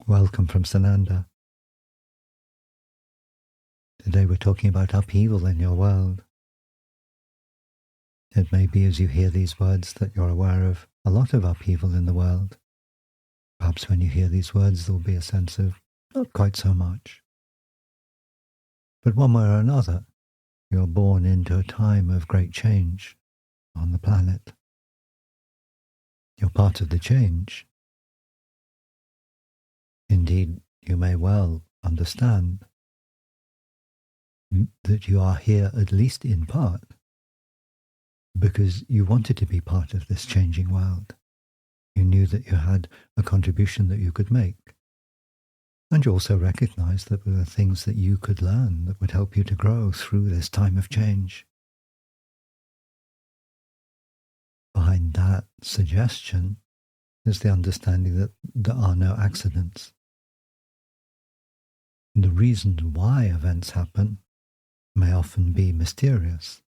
Welcome from Sananda. Today we're talking about upheaval in your world. It may be as you hear these words that you're aware of a lot of upheaval in the world. Perhaps when you hear these words there will be a sense of not quite so much. But one way or another, you're born into a time of great change on the planet. You're part of the change. Indeed, you may well understand that you are here, at least in part, because you wanted to be part of this changing world. You knew that you had a contribution that you could make. And you also recognized that there were things that you could learn that would help you to grow through this time of change. Behind that suggestion is the understanding that there are no accidents. The reasons why events happen may often be mysterious.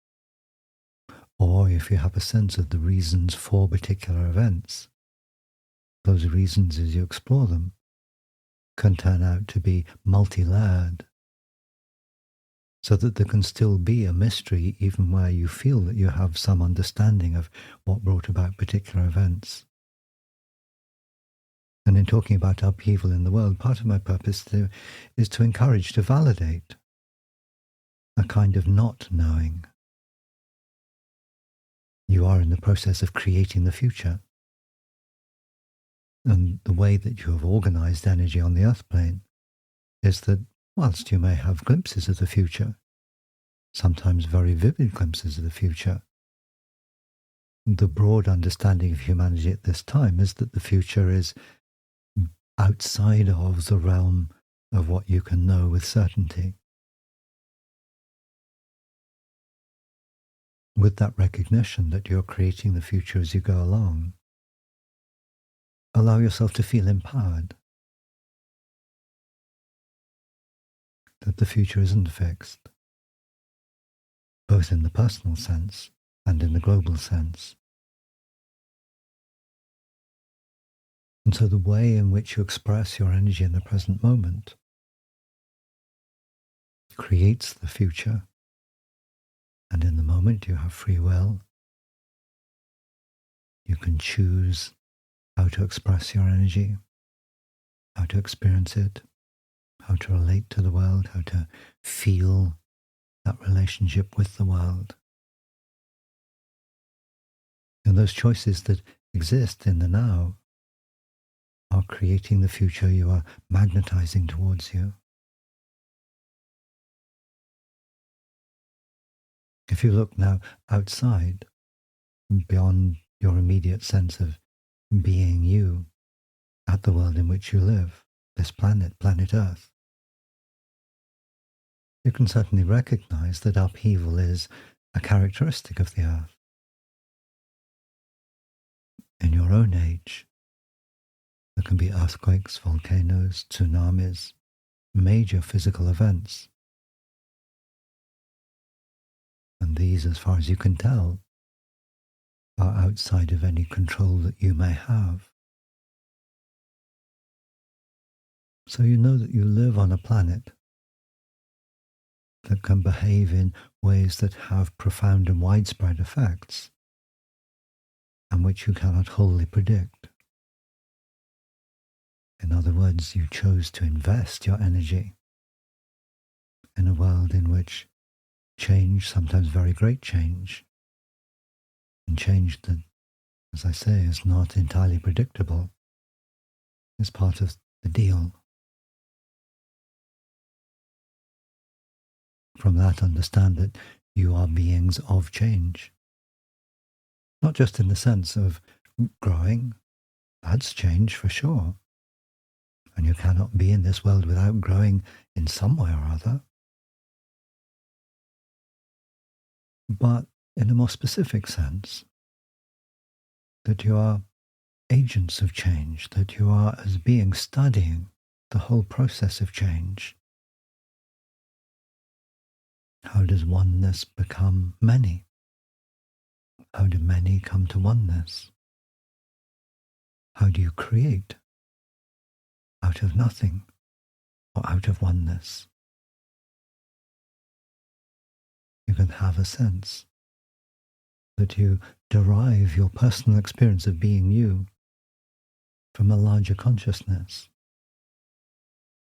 Or if you have a sense of the reasons for particular events, those reasons, as you explore them, can turn out to be multi-layered, so that there can still be a mystery even where you feel that you have some understanding of what brought about particular events. And in talking about upheaval in the world, part of my purpose is to encourage, to validate a kind of not knowing. You are in the process of creating the future. And the way that you have organized energy on the earth plane is that whilst you may have glimpses of the future, sometimes very vivid glimpses of the future, the broad understanding of humanity at this time is that the future is outside of the realm of what you can know with certainty. With that recognition that you're creating the future as you go along, allow yourself to feel empowered, that the future isn't fixed, both in the personal sense and in the global sense. And so the way in which you express your energy in the present moment creates the future. And in the moment you have free will. You can choose how to express your energy, how to experience it, how to relate to the world, how to feel that relationship with the world. And those choices that exist in the now are creating the future you are magnetizing towards you. If you look now outside, beyond your immediate sense of being you, at the world in which you live, this planet, planet Earth, you can certainly recognize that upheaval is a characteristic of the Earth. In your own age, there can be earthquakes, volcanoes, tsunamis, major physical events. And these, as far as you can tell, are outside of any control that you may have. So you know that you live on a planet that can behave in ways that have profound and widespread effects, and which you cannot wholly predict. In other words, you chose to invest your energy in a world in which change, sometimes very great change, and change that, as I say, is not entirely predictable, is part of the deal. From that, understand that you are beings of change. Not just in the sense of growing, that's change for sure. And you cannot be in this world without growing in some way or other. But in a more specific sense, that you are agents of change, that you are as beings studying the whole process of change. How does oneness become many? How do many come to oneness? How do you create out of nothing or out of oneness. You can have a sense that you derive your personal experience of being you from a larger consciousness.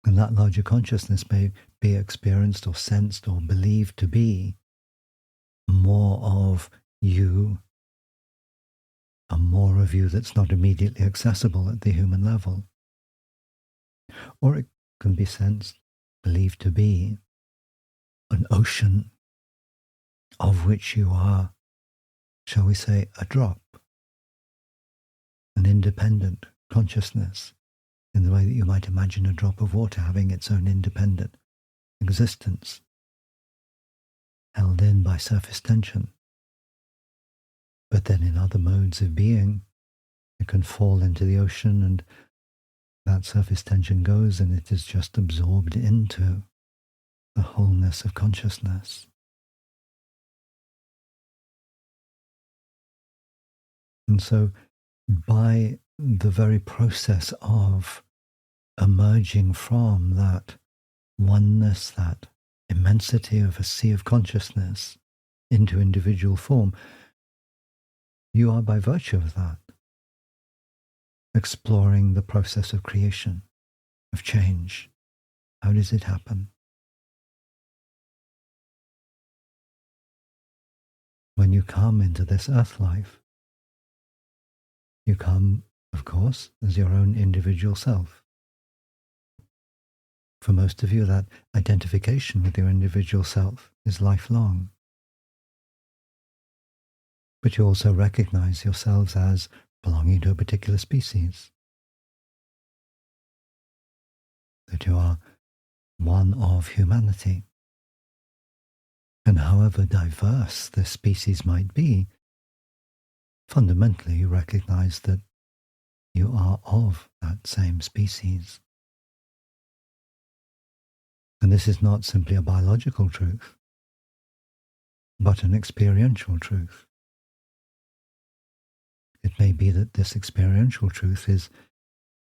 And that larger consciousness may be experienced or sensed or believed to be more of you, a more of you that's not immediately accessible at the human level. Or it can be sensed, believed to be an ocean of which you are, shall we say, a drop, an independent consciousness, in the way that you might imagine a drop of water having its own independent existence, held in by surface tension. But then in other modes of being, it can fall into the ocean and that surface tension goes and it is just absorbed into the wholeness of consciousness. And so by the very process of emerging from that oneness, that immensity of a sea of consciousness into individual form, you are by virtue of that exploring the process of creation, of change. How does it happen? When you come into this earth life, you come, of course, as your own individual self. For most of you, that identification with your individual self is lifelong. But you also recognize yourselves as belonging to a particular species, that you are one of humanity. And however diverse this species might be, fundamentally you recognize that you are of that same species. And this is not simply a biological truth, but an experiential truth. It may be that this experiential truth is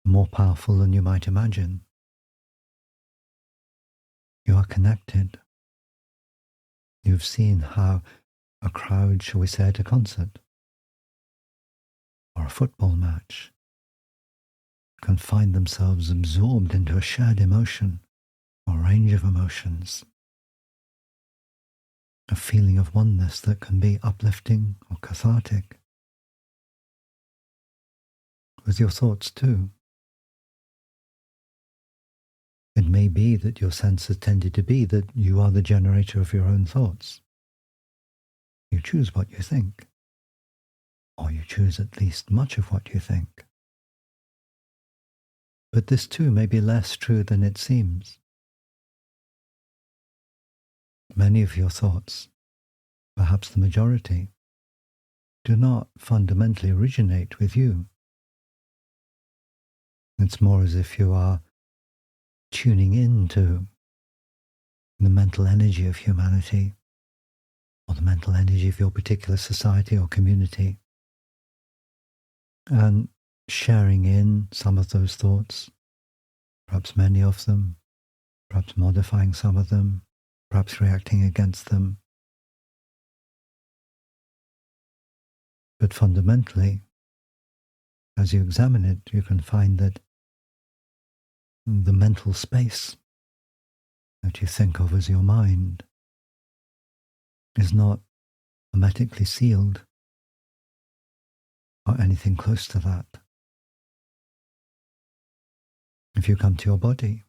more powerful than you might imagine. You are connected. You've seen how a crowd, shall we say, at a concert or a football match can find themselves absorbed into a shared emotion or range of emotions, a feeling of oneness that can be uplifting or cathartic. With your thoughts too. It may be that your sense has tended to be that you are the generator of your own thoughts. You choose what you think, or you choose at least much of what you think. But this too may be less true than it seems. Many of your thoughts, perhaps the majority, do not fundamentally originate with you. It's more as if you are tuning into the mental energy of humanity, or the mental energy of your particular society or community, and sharing in some of those thoughts, perhaps many of them, perhaps modifying some of them, perhaps reacting against them. But fundamentally, as you examine it, you can find that the mental space that you think of as your mind is not hermetically sealed or anything close to that. If you come to your body,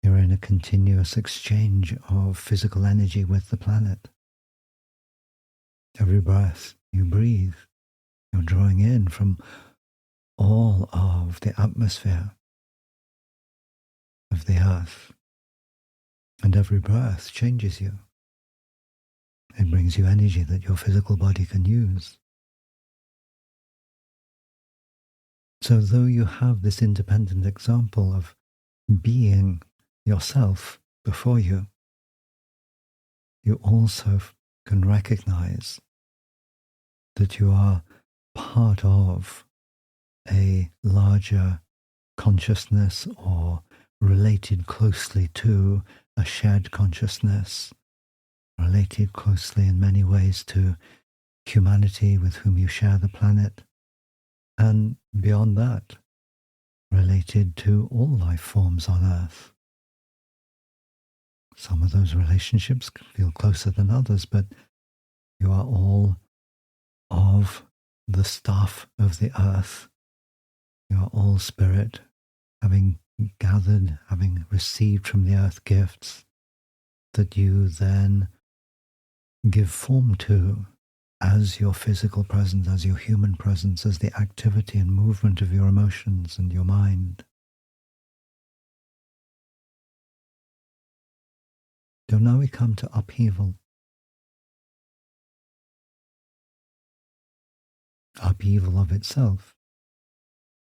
you're in a continuous exchange of physical energy with the planet. Every breath you breathe, you're drawing in from all of the atmosphere of the earth. And every breath changes you. It brings you energy that your physical body can use. So though you have this independent example of being yourself before you, you also can recognize that you are part of a larger consciousness or related closely to a shared consciousness, related closely in many ways to humanity with whom you share the planet, and beyond that, related to all life forms on Earth. Some of those relationships feel closer than others, but you are all of the stuff of the earth. You are all spirit, having gathered, having received from the earth gifts that you then give form to as your physical presence, as your human presence, as the activity and movement of your emotions and your mind. So now we come to upheaval. Upheaval of itself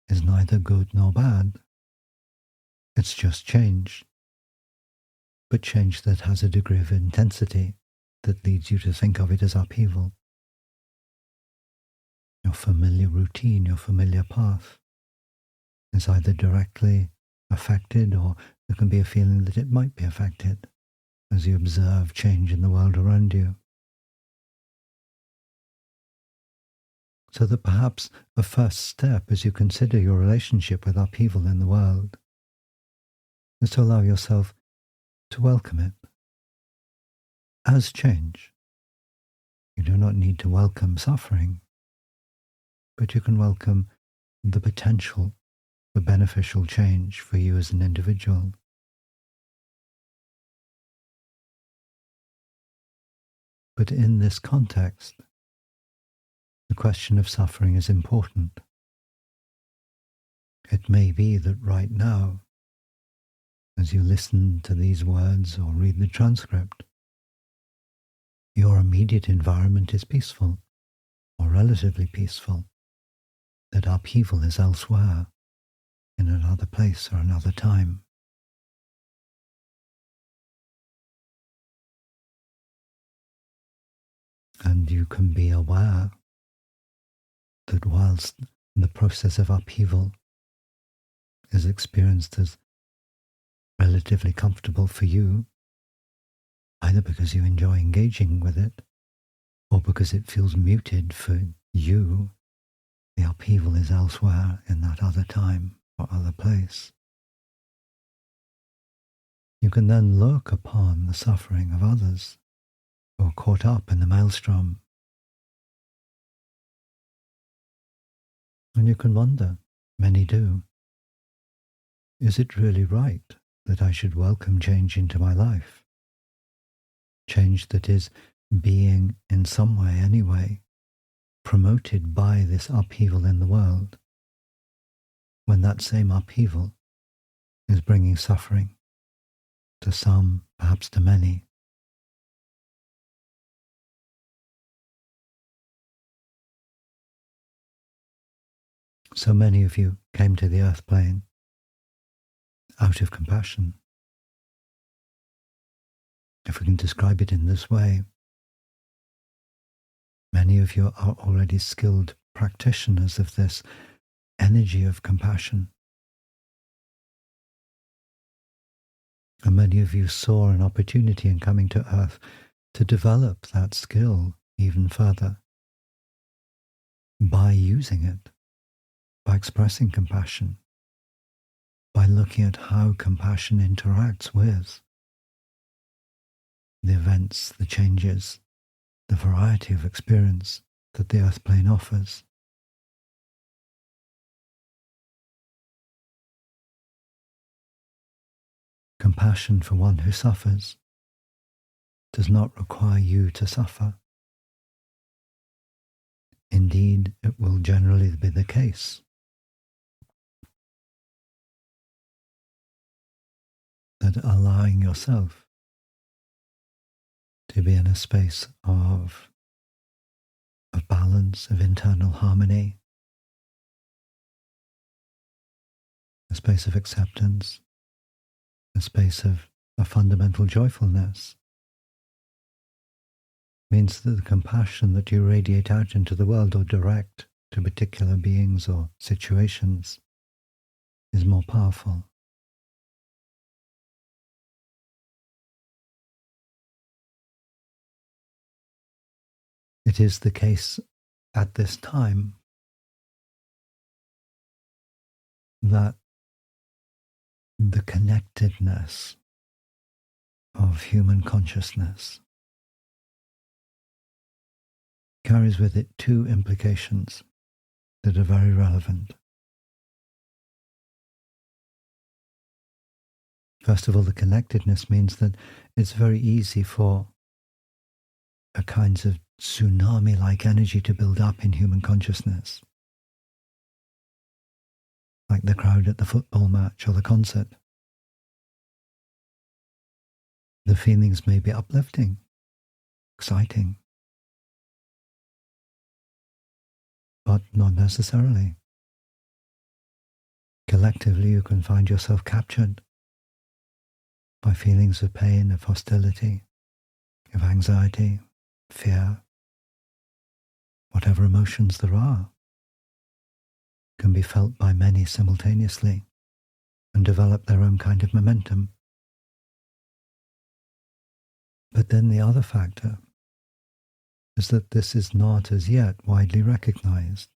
is neither good nor bad. It's just change, but change that has a degree of intensity that leads you to think of it as upheaval. Your familiar routine, your familiar path is either directly affected, or there can be a feeling that it might be affected as you observe change in the world around you. So that perhaps a first step as you consider your relationship with upheaval in the world is to allow yourself to welcome it as change. You do not need to welcome suffering, but you can welcome the potential for beneficial change for you as an individual. But in this context, the question of suffering is important. It may be that right now, as you listen to these words or read the transcript, your immediate environment is peaceful or relatively peaceful, that upheaval is elsewhere, in another place or another time. And you can be aware that whilst the process of upheaval is experienced as relatively comfortable for you, either because you enjoy engaging with it or because it feels muted for you, the upheaval is elsewhere in that other time or other place. You can then look upon the suffering of others who are caught up in the maelstrom, and you can wonder, many do, is it really right that I should welcome change into my life? Change that is being, in some way anyway, promoted by this upheaval in the world, when that same upheaval is bringing suffering to some, perhaps to many. So many of you came to the earth plane out of compassion. If we can describe it in this way, many of you are already skilled practitioners of this energy of compassion. And many of you saw an opportunity in coming to earth to develop that skill even further by using it, by expressing compassion, by looking at how compassion interacts with the events, the changes, the variety of experience that the earth plane offers. Compassion for one who suffers does not require you to suffer. Indeed, it will generally be the case that allowing yourself to be in a space of balance, of internal harmony, a space of acceptance, a space of a fundamental joyfulness, means that the compassion that you radiate out into the world or direct to particular beings or situations is more powerful. It is the case at this time that the connectedness of human consciousness carries with it two implications that are very relevant. First of all, the connectedness means that it's very easy for a kind of tsunami-like energy to build up in human consciousness, like the crowd at the football match or the concert. The feelings may be uplifting, exciting, but not necessarily. Collectively, you can find yourself captured by feelings of pain, of hostility, of anxiety, fear. Whatever emotions there are can be felt by many simultaneously and develop their own kind of momentum. But then the other factor is that this is not as yet widely recognized.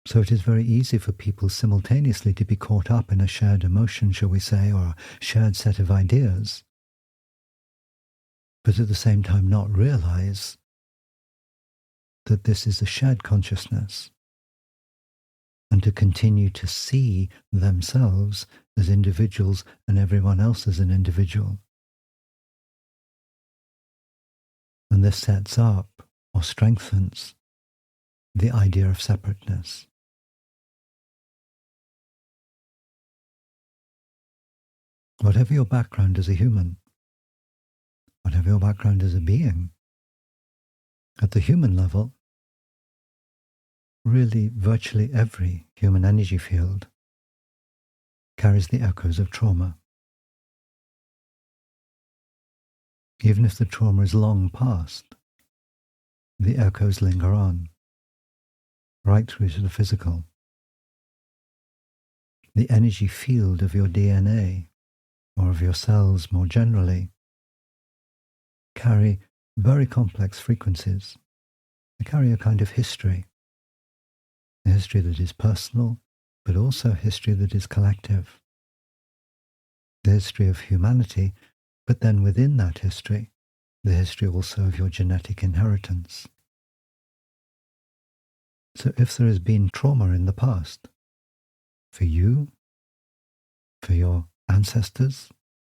So it is very easy for people simultaneously to be caught up in a shared emotion, shall we say, or a shared set of ideas, but at the same time not realize that this is a shared consciousness, and to continue to see themselves as individuals and everyone else as an individual. And this sets up or strengthens the idea of separateness. Whatever your background as a human, whatever your background as a being, at the human level, really virtually every human energy field carries the echoes of trauma. Even if the trauma is long past, the echoes linger on, right through to the physical. The energy field of your DNA, or of your cells more generally, carry very complex frequencies. They carry a kind of history, a history that is personal, but also a history that is collective. The history of humanity, but then within that history, the history also of your genetic inheritance. So if there has been trauma in the past, for you, for your ancestors,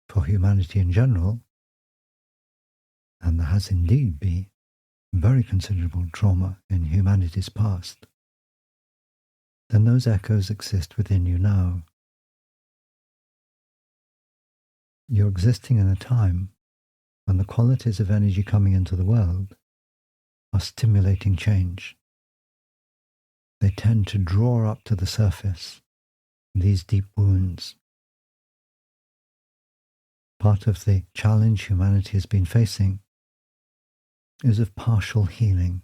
for humanity in general, and there has indeed been very considerable trauma in humanity's past, then those echoes exist within you now. You're existing in a time when the qualities of energy coming into the world are stimulating change. They tend to draw up to the surface these deep wounds. Part of the challenge humanity has been facing is of partial healing.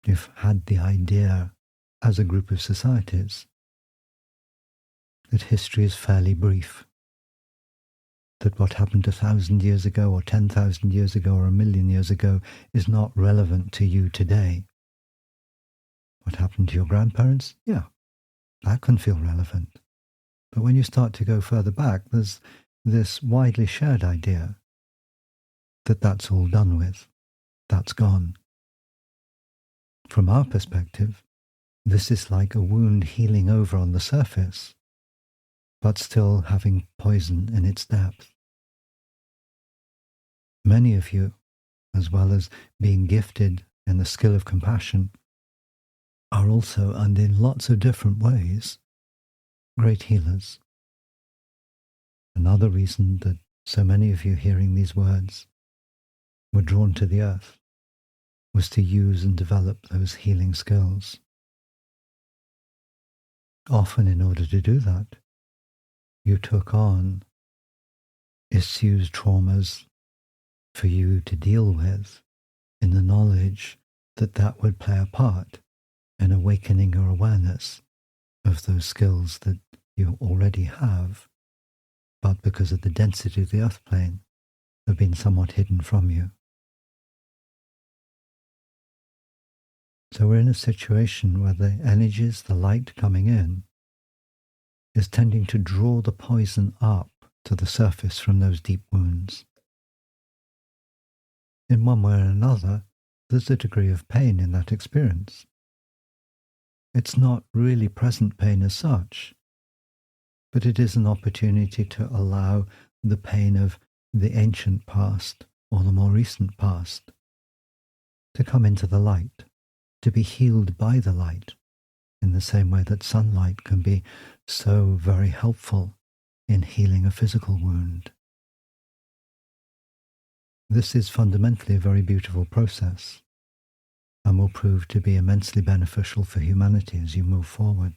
You've had the idea as a group of societies that history is fairly brief, that what happened 1,000 years ago or 10,000 years ago or 1,000,000 years ago is not relevant to you today. What happened to your grandparents? Yeah, that can feel relevant. But when you start to go further back, there's this widely shared idea that that's all done with, that's gone. From our perspective, this is like a wound healing over on the surface, but still having poison in its depth. Many of you, as well as being gifted in the skill of compassion, are also, and in lots of different ways, great healers. Another reason that so many of you hearing these words were drawn to the earth was to use and develop those healing skills. Often, in order to do that, you took on issues, traumas for you to deal with, in the knowledge that that would play a part in awakening your awareness of those skills that you already have, but because of the density of the earth plane, have been somewhat hidden from you. So we're in a situation where the energies, the light coming in, is tending to draw the poison up to the surface from those deep wounds. In one way or another, there's a degree of pain in that experience. It's not really present pain as such, but it is an opportunity to allow the pain of the ancient past or the more recent past to come into the light, to be healed by the light, in the same way that sunlight can be so very helpful in healing a physical wound. This is fundamentally a very beautiful process and will prove to be immensely beneficial for humanity as you move forward.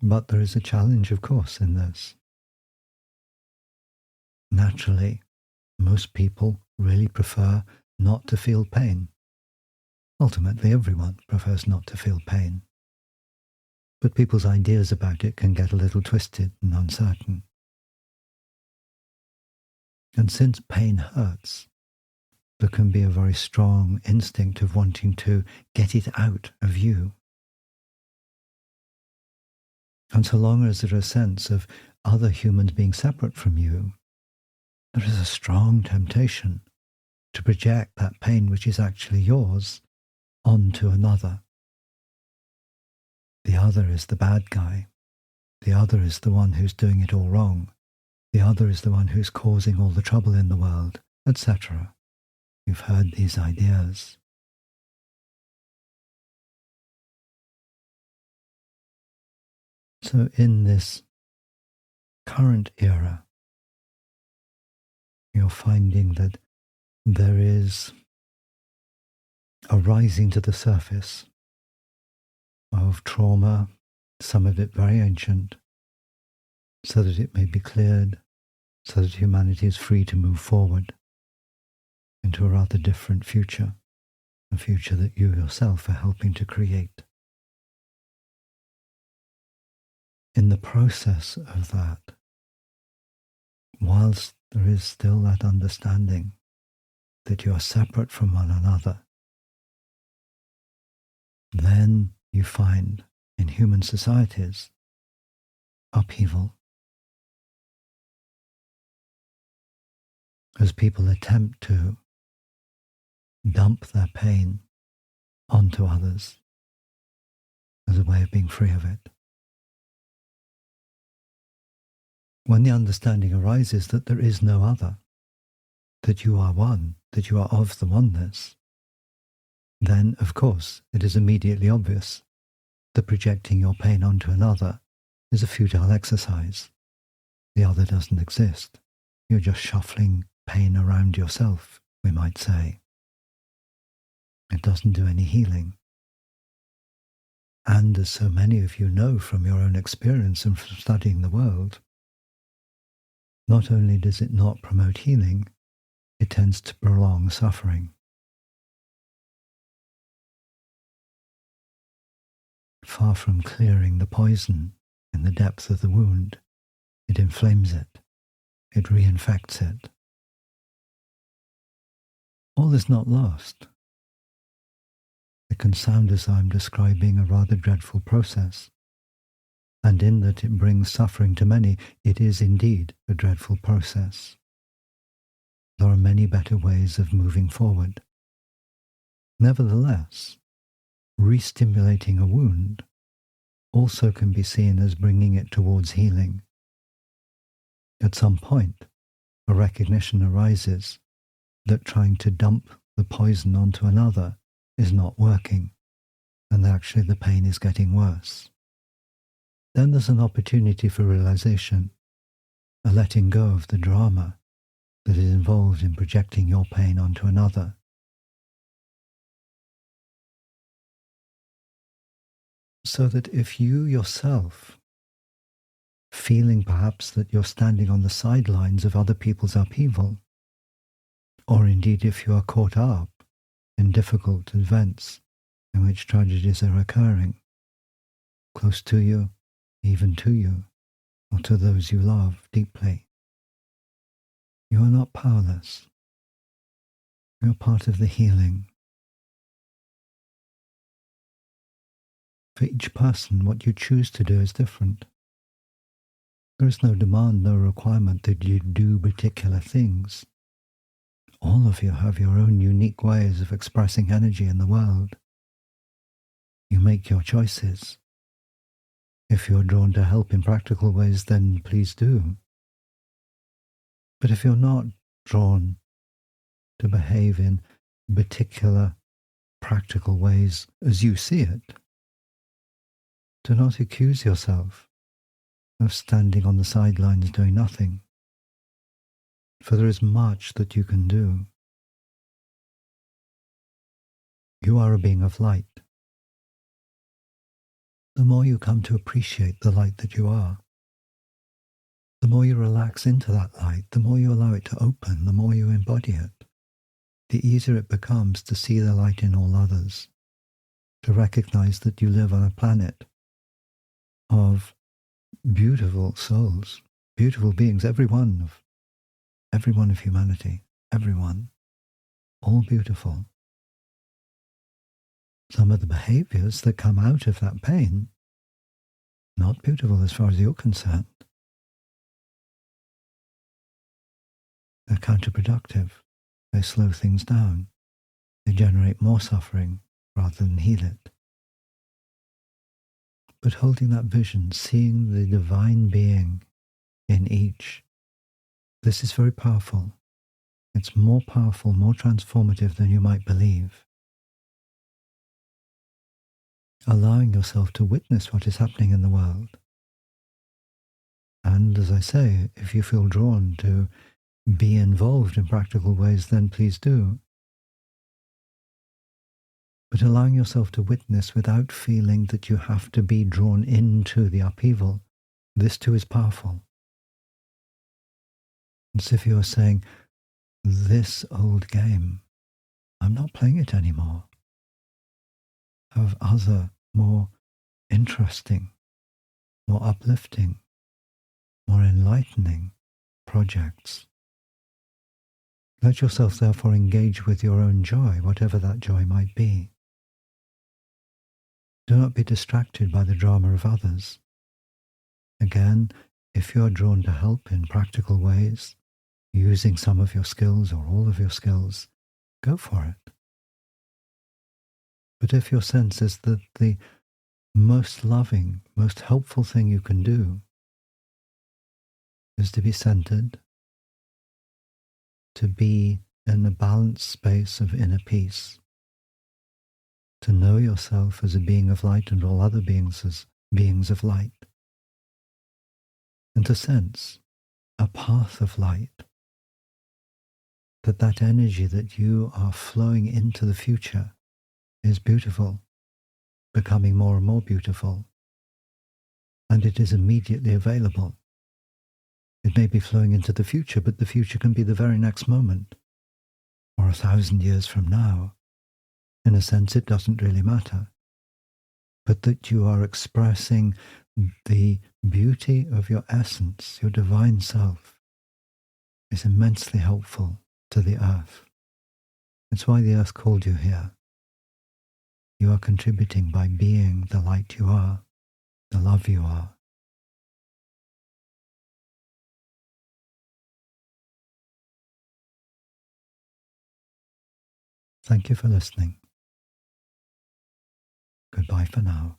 But there is a challenge, of course, in this. Naturally, most people really prefer not to feel pain. Ultimately, everyone prefers not to feel pain. But people's ideas about it can get a little twisted and uncertain. And since pain hurts, there can be a very strong instinct of wanting to get it out of you. And so long as there is a sense of other humans being separate from you, there is a strong temptation to project that pain which is actually yours onto another. The other is the bad guy. The other is the one who's doing it all wrong. The other is the one who's causing all the trouble in the world, etc. You've heard these ideas. So in this current era, you're finding that there is a rising to the surface of trauma, some of it very ancient, so that it may be cleared, so that humanity is free to move forward into a rather different future, a future that you yourself are helping to create. In the process of that, whilst there is still that understanding that you are separate from one another, then you find in human societies upheaval. As people attempt to dump their pain onto others as a way of being free of it. When the understanding arises that there is no other, that you are one, that you are of the oneness, then, of course, it is immediately obvious that projecting your pain onto another is a futile exercise. The other doesn't exist. You're just shuffling pain around yourself, we might say. It doesn't do any healing. And as so many of you know from your own experience and from studying the world, not only does it not promote healing, it tends to prolong suffering. Far from clearing the poison in the depth of the wound, it inflames it, it reinfects it. All is not lost. It can sound as though I'm describing a rather dreadful process, and in that it brings suffering to many, it is indeed a dreadful process. There are many better ways of moving forward. Nevertheless, re-stimulating a wound also can be seen as bringing it towards healing. At some point, a recognition arises that trying to dump the poison onto another is not working, and actually the pain is getting worse. Then there's an opportunity for realization, a letting go of the drama that is involved in projecting your pain onto another. So that if you yourself, feeling perhaps that you're standing on the sidelines of other people's upheaval, or indeed if you are caught up in difficult events in which tragedies are occurring, close to you, even to you, or to those you love deeply. You are not powerless. You're part of the healing. For each person, what you choose to do is different. There is no demand, no requirement that you do particular things. All of you have your own unique ways of expressing energy in the world. You make your choices. If you're drawn to help in practical ways, then please do. But if you're not drawn to behave in particular practical ways as you see it, do not accuse yourself of standing on the sidelines doing nothing, for there is much that you can do. You are a being of light. The more you come to appreciate the light that you are, the more you relax into that light, the more you allow it to open, the more you embody it, the easier it becomes to see the light in all others, to recognize that you live on a planet of beautiful souls, beautiful beings, every one of humanity, everyone, all beautiful. Some of the behaviors that come out of that pain, not beautiful as far as you're concerned. They're counterproductive. They slow things down. They generate more suffering rather than heal it. But holding that vision, seeing the divine being in each, this is very powerful. It's more powerful, more transformative than you might believe. Allowing yourself to witness what is happening in the world. And as I say, if you feel drawn to be involved in practical ways, then please do. But allowing yourself to witness without feeling that you have to be drawn into the upheaval, this too is powerful. It's if you are saying, this old game, I'm not playing it anymore. I have other, more interesting, more uplifting, more enlightening projects. Let yourself therefore engage with your own joy, whatever that joy might be. Do not be distracted by the drama of others. Again, if you are drawn to help in practical ways, using some of your skills or all of your skills, go for it. But if your sense is that the most loving, most helpful thing you can do is to be centered, to be in a balanced space of inner peace, to know yourself as a being of light and all other beings as beings of light, and to sense a path of light, that energy that you are flowing into the future is beautiful, becoming more and more beautiful, and it is immediately available. It may be flowing into the future, but the future can be the very next moment, or 1,000 years from now. In a sense, it doesn't really matter. But that you are expressing the beauty of your essence, your divine self, is immensely helpful to the earth. It's why the earth called you here. You are contributing by being the light you are, the love you are. Thank you for listening. Goodbye for now.